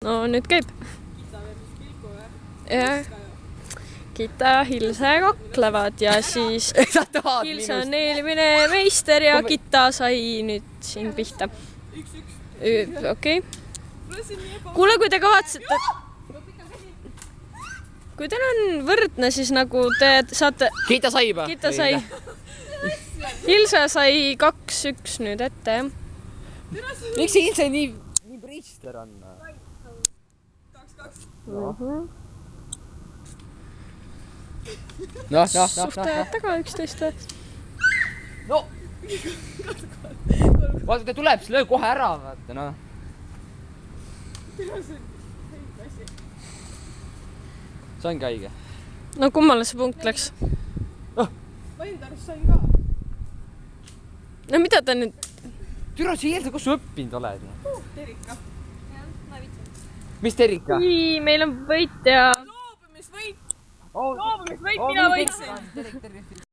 no nüüd käib. Jah. Kita ja Hilse kaklevad ja siis Hilse on eelmine meister ja Kita sai nüüd siin pihta. Okei. Kuule, kui te kavatsete... Kui teil on võrdne, siis nagu te saate... Kita sai juba? Kita sai. Hilse sai 2-1 nüüd ette, jah. Miks see Hilse nii priister on? 2-2. Suhtajad taga üksteist või? No! Vaata, ta tuleb, siis löö kohe ära, vaata, noh. See ongi haige. No kummale see punkt läks? Vaindarus sain ka. No mida ta nüüd... Türa, see Hilse, kus sa õppinud oled? Terika. Mis Terika? Meil on võitja. Loobumisvõit! Loobumisvõit, mina võitsin!